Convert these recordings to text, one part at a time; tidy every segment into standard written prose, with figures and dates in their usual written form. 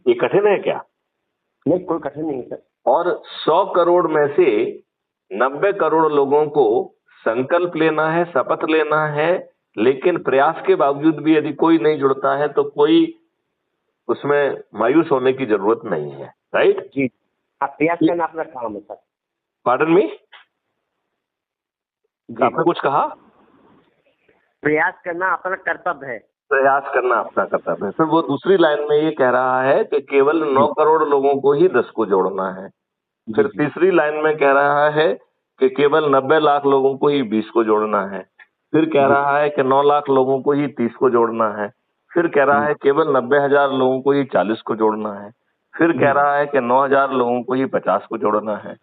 ये कठिन है क्या? नहीं, कोई कठिन नहीं सर। और 100 करोड़ में से 90 करोड़ लोगों को संकल्प लेना है, शपथ लेना है, लेकिन प्रयास के बावजूद भी यदि कोई नहीं जुड़ता है तो कोई उसमें मायूस होने की जरूरत नहीं है, राइट? जी, आप प्रयास करना अपना काम है सर। पार्डन मी, आपने कुछ कहा? प्रयास करना अपना कर्तव्य है। प्रयास करना अपना कर्तव्य है। फिर वो दूसरी लाइन में ये कह रहा है कि केवल 9 करोड़ लोगों को ही 10 को जोड़ना है। फिर तीसरी लाइन में कह रहा है कि केवल 90 लाख लोगों को ही 20 को जोड़ना है। फिर कह रहा है कि 9 लाख लोगों को ही 30 को जोड़ना है। फिर कह रहा है केवल 90,000 लोगों को ही 40 को जोड़ना है। फिर कह रहा है कि 9,000 लोगों को ही 50 को जोड़ना है।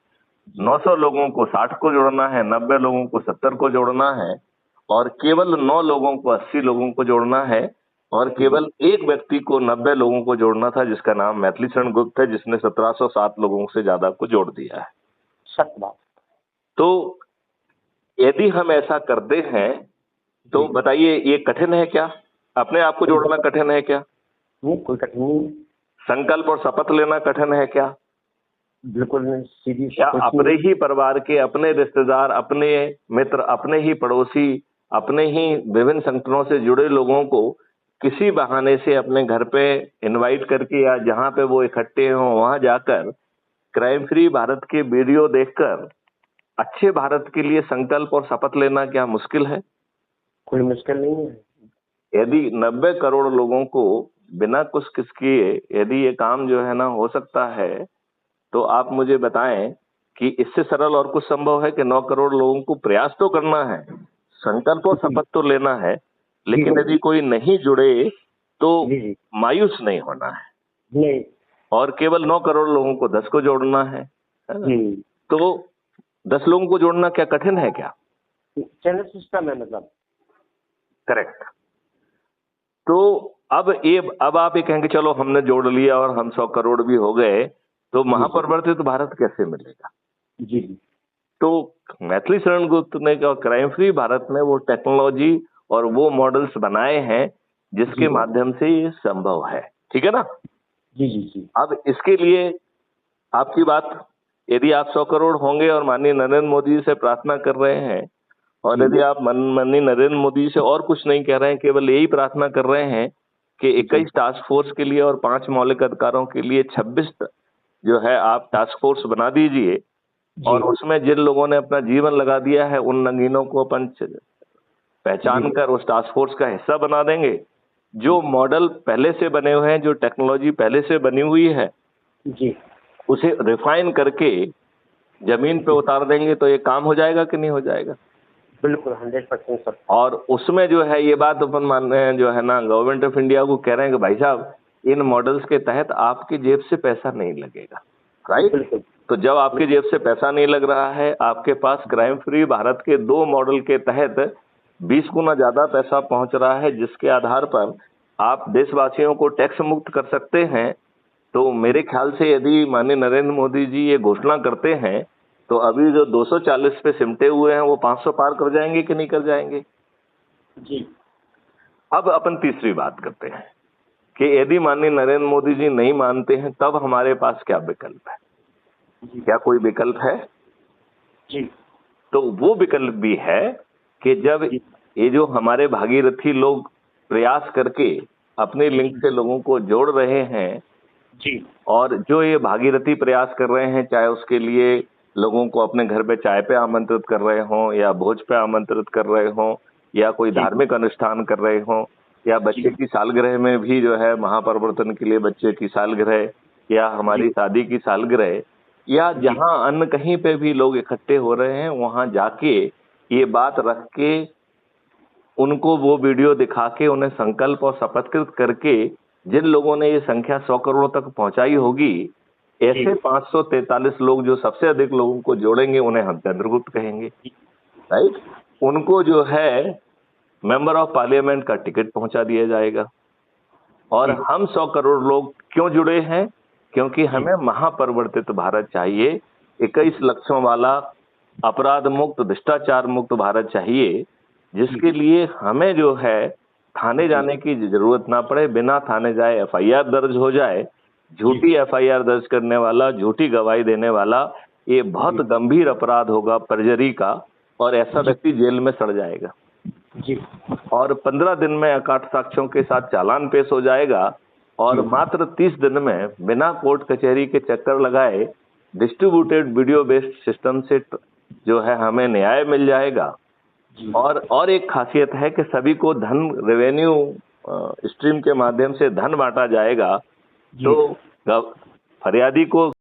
900 लोगों को 60 को जोड़ना है, 90 लोगों को 70 को जोड़ना है, और केवल 9 लोगों को 80 लोगों को जोड़ना है, और केवल एक व्यक्ति को 90 लोगों को जोड़ना था जिसका नाम मैथिली शरण गुप्त है, जिसने 1707 लोगों से ज्यादा को जोड़ दिया है। सत्य बात। तो यदि हम ऐसा करते हैं तो बताइए ये कठिन है क्या? अपने आप को जोड़ना कठिन है क्या? नहीं, कोई कठिन नहीं। संकल्प और शपथ लेना कठिन है क्या? बिल्कुल नहीं, सीधी। क्या अपने ही परिवार के, अपने रिश्तेदार, अपने मित्र, अपने ही पड़ोसी, अपने ही विभिन्न संगठनों से जुड़े लोगों को किसी बहाने से अपने घर पे इनवाइट करके या जहां पे वो इकट्ठे हों वहां जाकर क्राइम फ्री भारत के वीडियो देखकर अच्छे भारत के लिए संकल्प और शपथ लेना क्या मुश्किल है? कोई मुश्किल नहीं है। यदि 90 करोड़ लोगों को बिना कुछ किए यदि ये काम जो है ना हो सकता है, तो आप मुझे बताएं कि इससे सरल और कुछ संभव है कि 9 करोड़ लोगों को प्रयास तो करना है, संकल्प और शपथ तो लेना है, लेकिन यदि कोई नहीं जुड़े तो मायूस नहीं होना है। नहीं। और केवल 9 करोड़ लोगों को 10 को जोड़ना है ना? तो 10 लोगों को जोड़ना क्या कठिन है क्या? चैनल सिस्टम है मतलब। करेक्ट। तो अब आप ये कहेंगे चलो हमने जोड़ लिया और हम 100 करोड़ भी हो गए, तो महापरिवर्तित भारत कैसे मिलेगा? जी। तो मैथिली शरण गुप्त ने और क्राइम फ्री भारत ने वो टेक्नोलॉजी और वो मॉडल्स बनाए हैं जिसके माध्यम से ये संभव है। ठीक है ना? जी जी जी। अब इसके लिए आपकी बात, यदि आप 100 करोड़ होंगे और माननीय नरेंद्र मोदी से प्रार्थना कर रहे हैं, और यदि आप माननीय नरेंद्र मोदी से और कुछ नहीं कह रहे हैं, केवल यही प्रार्थना कर रहे हैं कि 21 टास्क फोर्स के लिए और 5 मौलिक अधिकारों के लिए 26 जो है आप टास्क फोर्स बना दीजिए, और उसमें जिन लोगों ने अपना जीवन लगा दिया है उन नगीनों को अपन पहचान कर उस टास्क फोर्स का हिस्सा बना देंगे। जो मॉडल पहले से बने हुए हैं, जो टेक्नोलॉजी पहले से बनी हुई है जी, उसे रिफाइन करके जमीन पे उतार देंगे, तो ये काम हो जाएगा कि नहीं हो जाएगा? बिल्कुल 100% सर। और उसमें जो है ये बात अपन मान रहे हैं जो है ना, गवर्नमेंट ऑफ इंडिया को कह रहे हैं कि भाई साहब इन मॉडल्स के तहत आपकी जेब से पैसा नहीं लगेगा, राइट? तो जब आपकी जेब से पैसा नहीं लग रहा है, आपके पास क्राइम फ्री भारत के 2 मॉडल के तहत 20 गुना ज्यादा पैसा पहुंच रहा है, जिसके आधार पर आप देशवासियों को टैक्स मुक्त कर सकते हैं। तो मेरे ख्याल से यदि माननीय नरेंद्र मोदी जी ये घोषणा करते हैं तो अभी जो 240 पे सिमटे हुए हैं वो 500 पार कर जाएंगे कि नहीं कर जाएंगे? जी। अब अपन तीसरी बात करते हैं कि यदि माननीय नरेंद्र मोदी जी नहीं मानते हैं तब हमारे पास क्या विकल्प है? क्या कोई विकल्प है? जी। तो वो विकल्प भी है कि जब ये जो हमारे भागीरथी लोग प्रयास करके अपने लिंक से लोगों को जोड़ रहे हैं जी, और जो ये भागीरथी प्रयास कर रहे हैं, चाहे उसके लिए लोगों को अपने घर पे चाय पे आमंत्रित कर रहे हों या भोज पे आमंत्रित कर रहे हों या कोई धार्मिक अनुष्ठान कर रहे हों या बच्चे की सालगिरह में भी जो है महापरिवर्तन के लिए बच्चे की सालगिरह या हमारी शादी की सालगिरह या जहां अन्य कहीं पे भी लोग इकट्ठे हो रहे हैं, वहां जाके ये बात रख के उनको वो वीडियो दिखा के उन्हें संकल्प और शपथकृत करके जिन लोगों ने ये संख्या 100 करोड़ तक पहुंचाई होगी, ऐसे 543 लोग जो सबसे अधिक लोगों को जोड़ेंगे उन्हें हम चंद्रगुप्त कहेंगे, राइट? उनको जो है मेंबर ऑफ पार्लियामेंट का टिकट पहुंचा दिया जाएगा। और हम 100 करोड़ लोग क्यों जुड़े हैं? क्योंकि हमें महापरिवर्तित भारत चाहिए, 21 लक्षों वाला अपराध मुक्त, भ्रष्टाचार मुक्त भारत चाहिए, जिसके लिए हमें जो है थाने जाने की जरूरत ना पड़े, बिना थाने जाए FIR दर्ज हो जाए, झूठी एफआईआर दर्ज करने वाला, झूठी गवाही देने वाला, ये बहुत गंभीर अपराध होगा परजरी का, और ऐसा व्यक्ति जेल में सड़ जाएगा जी। और 15 दिन में अकाट साक्ष्यों के साथ चालान पेश हो जाएगा और मात्र 30 दिन में बिना कोर्ट कचहरी के चक्कर लगाए डिस्ट्रीब्यूटेड वीडियो बेस्ड सिस्टम से जो है हमें न्याय मिल जाएगा। और एक खासियत है कि सभी को धन रेवेन्यू स्ट्रीम के माध्यम से धन बांटा जाएगा, तो फरियादी को